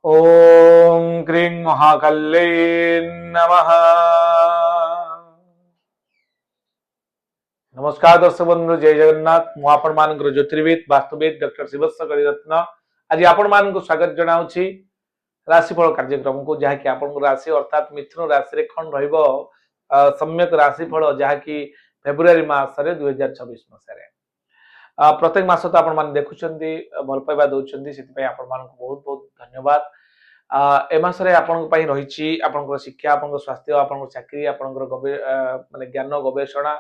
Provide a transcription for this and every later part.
ओम क्रीं महाकल्ले नमः। नमस्कार दर्शक बंधु, जय जगन्नाथ। मु आपण मानकर ज्योतिर्विद वास्तुविद डॉक्टर शिवस्व गणिरत्न आज आपण मानक स्वागत जनाऊँची राशिफल कार्यक्रम को, जहाँकि आपण राशि अर्थात मिथुन राशि रे कौन रहिबो सम्यक राशिफल जहाँकि फेब्रुआरी मासरे 2026 मसीह प्रत्येक मास तो आपण माने देखुछंती भल पाइबा दउछंती, सेति पई आपण मानक बहुत बहुत धन्यवाद। ए मासरे आपण पई रहिछि आपनकर शिक्षा, आपनकर स्वास्थ्य, आपनकर चाकरी, आपनकर माने ज्ञान गवेषणा,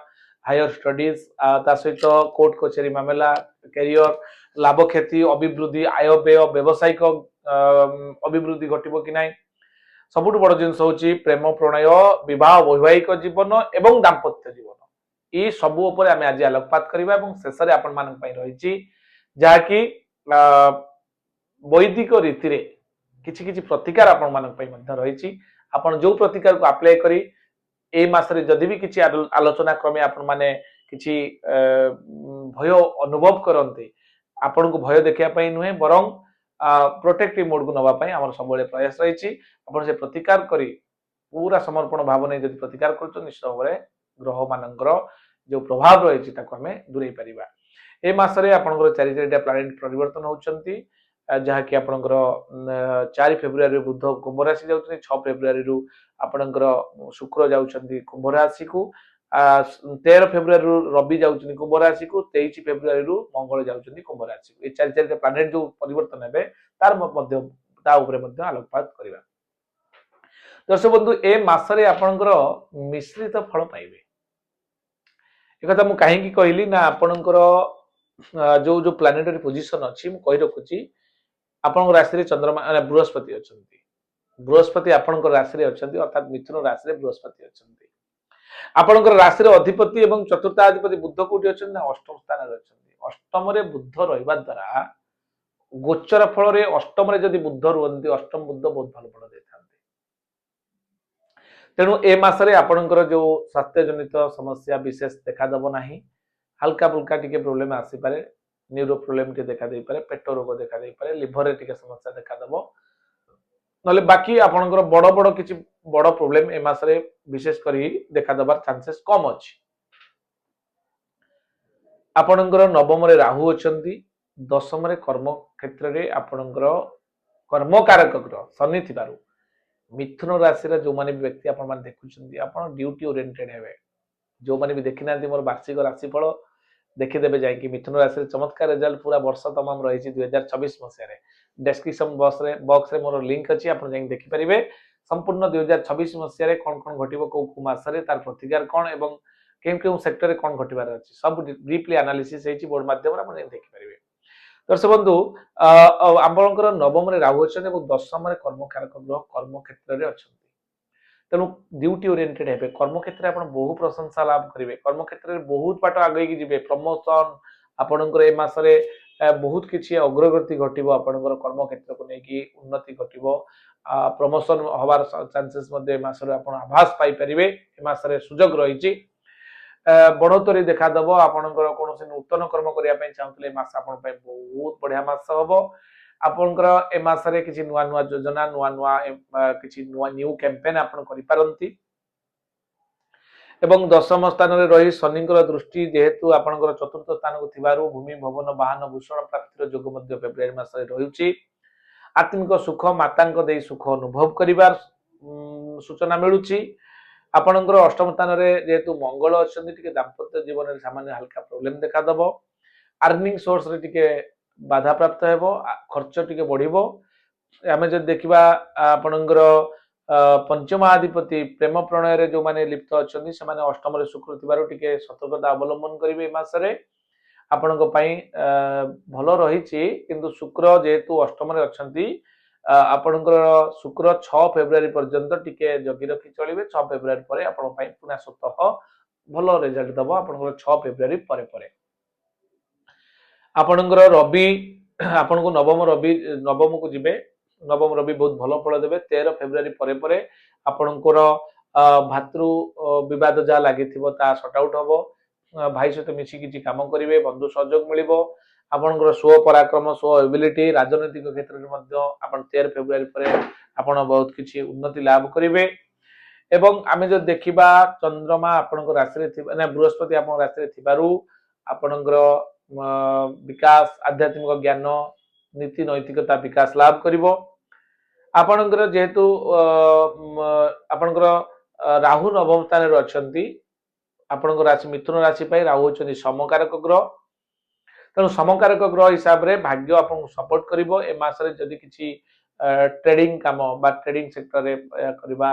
हायर स्टडीज, ता सहित कोर्ट कचेरी मामला, कैरियर, लाभ क्षति, अभिवृद्धि, आय व्यय, व्यावसायिक अभिवृद्धि घटिबो कि नाही। सबुठ बड़ जिनस होछि प्रेम प्रणय, विवाह, वैवाहिक जीवन एवं दाम्पत्य जीवन, ये सबू उपरे आमे आज आलोकपात करिबा। एवं शेष रे आपण मानक पई रहिछि जाकी वैदिक रीति रे किछि किछि प्रतिकार आपण मानक पई मध्य रहिछि। आपण जो प्रतिकार को अप्लाई करी ए मासरे जदि भी किछि आलोचना क्रमे आपण माने किछि भय अनुभव करन्ते, आपण को भय देखिया पई नुहे बरং प्रोटेक्टिव मोड को नवा पई हमर सबले प्रयास रहिछि। आपण से प्रतिकार करी पूरा समर्पण भाव नै जदि प्रतिकार करतो, निश्चित भाबरे ग्रह मानकर जो प्रभाव रहिछि ताको हमें दूरै परिबा। ए मासरे आपनकर चारि चारिटा प्लैनेट परिवर्तन होउचंती, जहाँकि आपनकर 4 फेब्रुआरी बुध कुंभ राशि जाउछथि, 6 फेब्रुआरी रु आपनकर शुक्र जाउछथि कुंभ राशि को, 13 फेब्रुआरी रु रवि जाउछथि कुंभ राशि को, 23 फेब्रुआरी रु मंगल जाउछथि कुंभ राशि को। ए चारि चारिटा प्लैनेट जो परिवर्तन हेबे तार मध्य ता उपरे मध्य आलोकपात करिबा। दर्शक बंधु, ए मासरे आपनकर मिश्रित फल पाइबे। एक कथा मु काहे की कहली ना, आपनकर जो जो प्लैनेटरी पोजीशन अछि मु कहि रखुची। आपनकर राशि रे चंद्रमा बृहस्पति अछंती, बृहस्पति आपनकर राशि रे अछंती, अर्थात मिथुन राशि रे बृहस्पति अछंती। आपनकर राशि रे अधिपति एवं चतुर्थाधिपति बुध कोठी अछंती ना, अष्टम स्थान रे अछंती। अष्टम रे बुध रहिबा द्वारा गोचर फल रे अष्टम रे जदि बुध रुहंती, अष्टम बुध बहुत भल फल देथांती। तेणु ए मासरे आपनकर जो स्वास्थ्य जनित समस्या विशेष देखा दब नाही, हल्का फुल्का टिके प्रोब्लेम आसी पारे, न्यूरो प्रोब्लेम टे देखा दे पारे, पेट रोग देखा दे पारे, लिवर रे टिके समस्या देखा दब, नले बाकी आपनकर बड़ बड़ किछि बड़ प्रोब्लेम ए मासरे विशेष करी देखा दबार चांसेस कम अछि। आपनकर नवम रे राहु अछंती, दशम रे कर्म क्षेत्र रे आपनकर कर्मकारक ग्रह शनि थिबारु मिथुन राशि रा जो माने व्यक्ति आपण माने देखुछंती, आपण ड्यूटी ओरिएंटेड हेबे। जो माने भी देखि नांती मोर वार्षिक राशिफल देखि देबे जाय कि मिथुन राशि रे चमत्कार रिजल्ट पूरा वर्ष तमाम रहिछि 2026 मसिया रे। डिस्क्रिप्शन बॉक्स रे मोर लिंक अछि, आपण जाई देखि परिबे संपूर्ण 2026 मसिया रे कोन कोन घटिबो, को मास रे तार प्रतिकार कोन एवं केम केम सेक्टर रे कोन घटिबार अछि, सब डीपली एनालिसिस हेछि बोर्ड माध्यम रे आपण जाई देखि परिबे। दर्शक बंधु, आपनकर नवम रे राहु अछन एवं दशम रे कर्मकारक ग्रह कर्म क्षेत्र रे अछन। तेणु ड्यूटी ओरिएंटेड हेबे, कर्म क्षेत्र आपण बहु प्रशंसा लाभ करिवे, कर्म क्षेत्र रे बहुत बाट आगे की जिवे, प्रमोशन आपनकर ए मासरे बहुत किछि अग्रगति घटिबो, आपनकर कर्म क्षेत्र को नेकी उन्नति घटिबो, प्रमोशन हवार चांसेस मध्ये मासरे आपण आभास पाई परिवे। ए मासरे सुजोग रहिछि, बढ़ोतरी देखा दब। आपनकर कोनोसी नूतन कर्म करिया पई चाहतले मास आपन पई बहुत बढ़िया मास हबो। आपनकर ए मासरे किछि नुवा नुवा योजना, नुवा नुवा किछि नुवा न्यू कैंपेन आपन करि पारंती। एवं दशम स्थान रे रही शनिकर दृष्टि जेहेतु आपनकर चतुर्थ स्थान को थिबारु भूमि भवन वाहन भूषण प्राप्तिर जोग मध्ये फेब्रुआरी मासरे रहुछि। आत्मिक सुख, मातांक देई सुख अनुभव करिवार सूचना मिलुछि। आपनकर अष्टम स्थान रे जेहेतु मंगल अछंती, टिके दाम्पत्य जीवन रे सामान्य हल्का प्रॉब्लम देखा दबो। अर्निंग सोर्स रे टिके बाधा प्राप्त हेबो, खर्च टिके बढ़िबो। आमे जे देखिबा आपनकर पंचमाधिपति प्रेम प्रणय रे जो माने लिप्त अछंती, से माने अष्टम रे शुक्र थिबारो टिके सतर्कता अवलंबन करिवे। मासरे आपनक पई भलो रहिछि, किंतु शुक्र जेहेतु अष्टम रे अछंती, आपनकर शुक्र 6 फेब्रुआरी पर्यंत टिके जगी रखि चलिबे। 6 फेब्रुआरी परे आपन पई पुना स्वतः भलो रिजल्ट दबो। आपनकर 6 फेब्रुआरी परे परे आपनकर रवि आपनको नवम को जिबे, नवम रवि बहुत भलो फल देबे। 13 फेब्रुआरी परे परे आपनकर भातृ विवाद जा लागिथिबो ता सॉर्ट आउट हबो, भाई सहित मिसी किछि काम करिवे, बंधु सहयोग मिलिबो। ଆପଣଙ୍କର स्व पराक्रम स्व एबिलिटी राजनीतिक क्षेत्र में मध्य आपण 13 फेब्रुआरी पर आपण बहुत किछि उन्नति लाभ करिवे। एवं आमे जो देखिबा चंद्रमा आपनको राशि रे थिबा ना बृहस्पति आपन राशि रे थिबारु आपनकर विकास आध्यात्मिक ज्ञान नीति नैतिकता विकास लाभ करिवो। आपनकर जेहेतु आपनकर राहु नवम स्थान रे अछंती आपनकर राशि मिथुन राशि पई राहु होचनी समकारक ग्रह तेणु समकारक ग्रह हिसाब रे भाग्य आपन सपोर्ट करिवो। ए मास रे जदि किछि ट्रेडिंग काम बा ट्रेडिंग सेक्टर रे करबा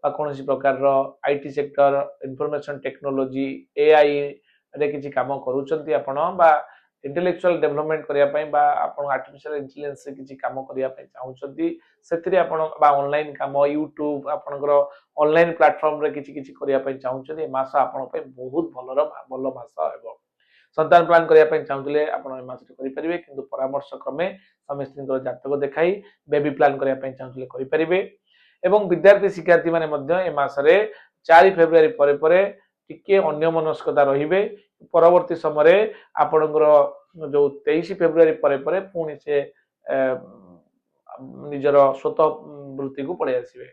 कौन प्रकार IT sector information technology AI रे किछि काम करूचंती आपण बा इंटेलेक्चुअल डेवलपमेंट करिया पई बा आपण आर्टिफिशियल इंटेलिजेंस से किछि काम करिया पई चाहउचंती सेतिरे आपण बा ऑनलाइन काम यूट्यूब आपनकर ऑनलाइन प्लेटफॉर्म रे किछि किछि करिया पई चाहउचंती मास आपण पई बहुत भलो मास हेबो। संतान प्लान करिया पई चाहउतले आपण ए मास रे करि परिबे किंतु परामर्श क्रमे समस्तिंकर जातक देखाई बेबी प्लान करिया पई चाहउतले करि परिबे। एवं विद्यार्थी शिक्षार्थी माने मध्य ए मासरे 4 फेब्रुआरी परे परे टिके अन्यमनस्कता रहिबे। परवर्ती समय आपनकर जो 23 फेब्रुआरी परे परे पुणी से निजर स्वतः वृत्ति को पड़े आसीबे।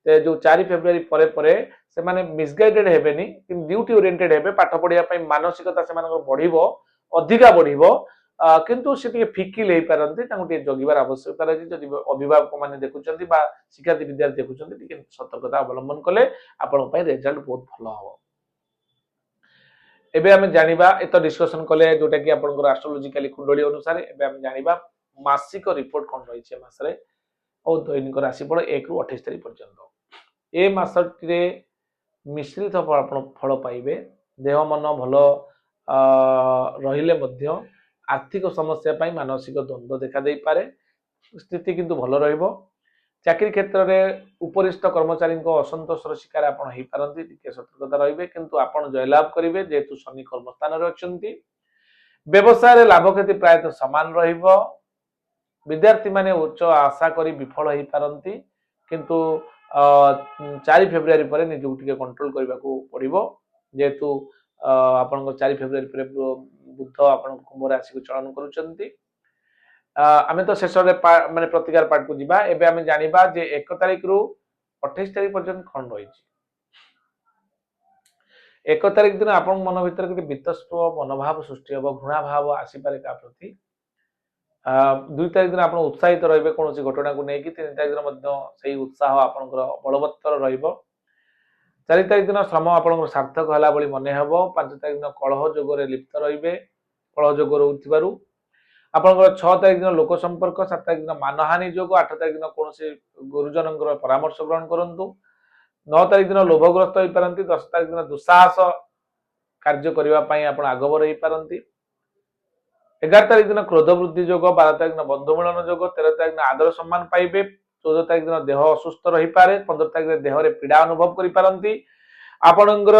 ते जो 4 फेब्रुआरी परे परे से माने मिसगाइडेड हेबेनी कि ड्यूटी ओरिएंटेड हेबे पाठ पढ़िया पई मानसिकता से मानकर बढ़िबो अधिका बढ़िबो किंतु से टिके फिकी ले पारंती तांको टिके जगिबार आवश्यकता रही जदि अभिभावक माने देखुचंती बा शिक्षार्थी विद्यार्थी देखुचंती टिके सतर्कता अवलंबन कले आपन पई रिजल्ट बहुत भलो हो। एबे हम जानिबा एत डिस्कशन कले जोटा कि आपनकर एस्ट्रोलॉजिकली कुंडली अनुसार एबे हम जानिबा मासिक रिपोर्ट कोन रही छे मासरे और दैनिक राशिफल 1 रु 28 तारिख पर्यंत। ए मासटिरे मिश्रित फल पाइबे। देह मन भलो रहिले मध्य आर्थिक समस्या पाई मानसिक द्वंद्व देखा दे पारे स्थिति किंतु भलो रहिबो। चाकरी क्षेत्र में उपरिस्थ कर्मचारी असंतोषर शिकार आपण हेई पारंती टिके सतर्कता रहिबे किंतु आपण जयलाभ करिवे जेतु शनि कर्म स्थान रे अछंती। व्यवसाय रे लाभ क्षति प्रायतः समान रहिबो। विद्यार्थी माने उच्च आशा करी विफल हेई पारंती किंतु 4 फेब्रुआरी पर निजु टिके कंट्रोल करबा को पड़िबो जेतु आपण 4 फेब्रुआरी पर बुध आपण कुंभ राशि को चलन करूचंती। आमे तो शेष माने प्रतिकार पार्ट को जीवा। एबे आमे जानिबा जे 1 तारिख रु 28 तारिख पर्यंत खंड रही। 1 तारिख दिन आपण मन भीतर गोटे वितस्व मनोभाव सृष्टि हो घृणा भाव आसी पारे का प्रति। 2 तारिख दिन आपण उत्साहित रहिबे कोनोसी घटना को नेकी। 3 तारिख दिन मध्य सही उत्साह आपनकर बलवत्तर रहिबो। 4 तारिख दिन श्रम आपनकर सार्थक हला बली मने हेबो। 5 तारिख दिन कलह जोगरे लिप्त रहिबे। कलह जोग रहउथिबारु आपनकर 6 तारिख दिन लोक संपर्क। 7 तारिख दिन मानहानि जोग। 8 तारिख दिन कोनोसी गुरुजनकर परामर्श ग्रहण करंतु। 9 तारिख दिन लोभग्रस्त होई पारंती। 10 तारिख दिन दुस्साहस कार्य करिवा पई आपण आगबर होई पारंती। 11 तारिख दिन क्रोध वृद्धि जोग। 12 तारिख दिन बंधु मिलन जोग। 13 तारिख दिन आदर सम्मान पाइबे। 14 तारिख दिन देह असुस्थ रही पारे। 15 तारिख दिन देह रे पीड़ा अनुभव करि पारंती। आपणकर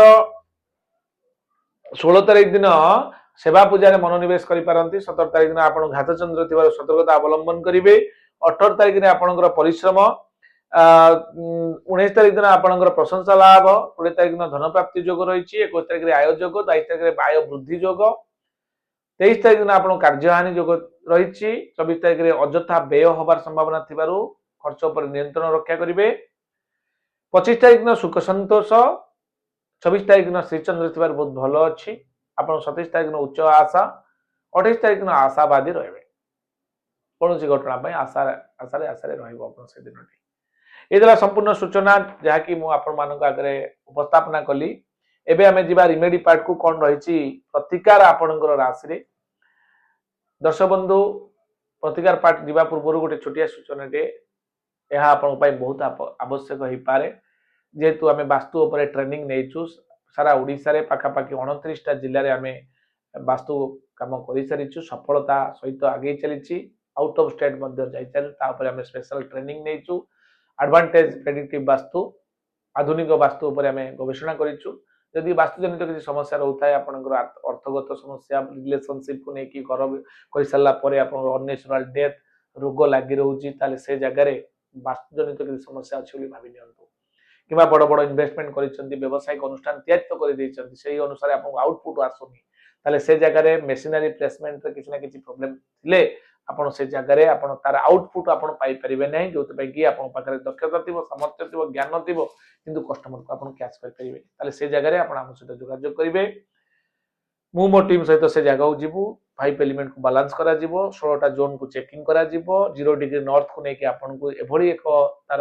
16 तारिख दिन सेवा पूजा रे मनोनिवेश करि पारंती। 17 तारिख दिन आपण घात चंद्र थिबार सतर्कता अवलंबन करिवे। 18 तारिख दिन आपणकर परिश्रम। 19 तारिख दिन आपणकर प्रशंसा लाभ। 20 तारिख दिन धन प्राप्ति योग रहिछि। 21 तारिख रे आय योग। 22 तारिख रे आय वृद्धि योग। 23 तारिख दिन आपण कार्यहानि योग रहिछि। 24 तारिख रे अजथा व्यय होबार संभावना थिबारु खर्च पर नियंत्रण रक्षा करिवे। 25 तारिख दिन सुख संतोष। 26 तारिख दिन श्रीचंद्र थिबार बहुत भलो अछि। आपण 27 तारिख दिन उच्च आशा। 28 तारिख दिन आशावादी रहबे कोनोसी घटना पई आशारे रहइबो आपण से दिनटी। एदला संपूर्ण सूचना जहा कि मु आपण मानक आगरे उपस्थापना कली। एबे हमें जीवा रिमेडी पार्ट को कोन रहिछि प्रतिकार आपणकर राशि रे। दर्शक बंधु प्रतिकार पार्ट जीवा पूर्व गोटे छोटिया सूचना दे यह आपण पई बहुत आवश्यक होई पारे जेतु हमें वास्तु ऊपर ट्रेनिंग नेचु। सारा ओडिसा रे पाखा पाखी 29 टा जिल्ला रे हमें वास्तु काम करि सारिछु। सफलता सहित आगे चलिछि। आउट ऑफ स्टेट मध्ये जाई चल ता ऊपर हमें स्पेशल ट्रेनिंग नेचु। एडवांटेज प्रेडिक्टिव वास्तु आधुनिक वास्तु ऊपर हमें गवेषणा करिछु। यदि वास्तु जनित किसी समस्या रहउथाय आपनकर अर्थगत समस्या रिलेशनशिप को नेकी घर करि सल्ला परे आपन अननेचुरल डेथ रोग लागि रहउची ताले से जगह रे वास्तु जनित किसी समस्या अछि बोली भाबि नियंतु। किबा बड़ बड़ इन्वेस्टमेंट करिसंती व्यवसायिक अनुष्ठान तयार तो करि दैछंती सेही अनुसार आपन आउटपुट आसुनी ताले से जगह रे मेशिनरी प्लेसमेंट रे किछि ना किछि प्रॉब्लम थिले आपण से जगह रे आपण तार आउटपुट आपण पाई परिबे नै जोत पे कि आपण पाखरे दक्षता थिबो सामर्थ्य थिबो ज्ञान थिबो किंतु कस्टमर को आपण कैच कर परिबे ताले से जगह रे आपण हम सहित जोगाजोग करिवे मु मो टीम सहित से जगह जीवु 5 एलिमेंट को बैलेंस करा जीवो 16 टा जोन को चेकिंग करा जीवो 0 डिग्री नॉर्थ को नेकी आपण को एभली एक तार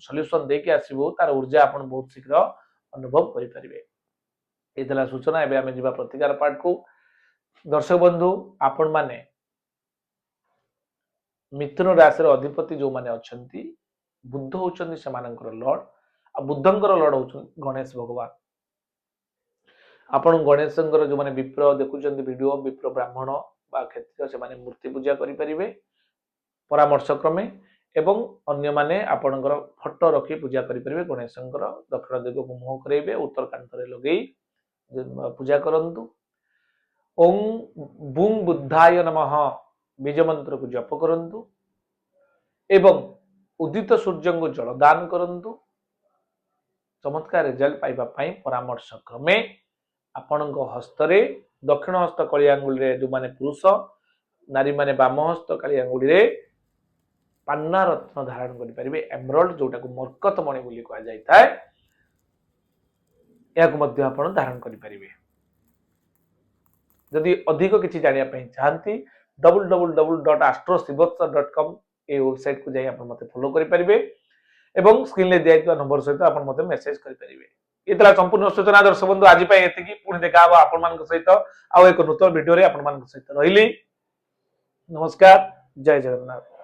सॉल्यूशन देके आसीबो तार ऊर्जा आपण बहुत शीघ्र अनुभव करि परिबे एतला सूचना एबे हमें जीवा प्रतिकार पार्ट को दर्शक बंधु आपण माने मिथुन राशि रो अधिपति जो माने अछंती बुद्ध होचंती सेमानकर लॉर्ड आ बुद्धंकर लॉर्ड होचंती गणेश भगवान आपण गणेशंकर जो माने विप्र देखुचंती वीडियो विप्र ब्राह्मण बा क्षत्रिय से माने मूर्ति पूजा करि परिबे परामर्श क्रमे एवं अन्य माने आपणकर फोटो रखी पूजा करि परिबे गणेशंकर दक्षिण दिग को मुह करेबे उत्तर कांतरे लगेई पूजा करंतु ओम बुं बुद्धाय नमः बीज मंत्र को जप करंतु एवं उदित सूर्य को जल दान करंतु चमत्कार रिजल्ट पाइबा पई परामर्श क्रमे आपणक हस्तरे दक्षिण हस्त कळी आंगुली रे जो माने पुरुष नारी माने वाम हस्त कळी आंगुली रे पान्ना रत्न धारण करि परिबे एमराल्ड जोटा को मरकत मणि बोली कहा जाय थाए या को मध्य आपण धारण करि परिबे जदि अधिक किछि जानिया पई चाहंती www.astrosivotsa.com ए वेबसाइट को जाई आपण मते फॉलो करि परिबे एवं स्क्रीन ले दिया नंबर सहित आपण मते मेसेज करि परिबे इतला संपूर्ण सूचना दर्शक बंधु आज पई एतिकी पुणी देखा हबा आपण मान सहित आ एक नूतन वीडियो रे आपण मान सहित रहिली नमस्कार जय जगन्नाथ।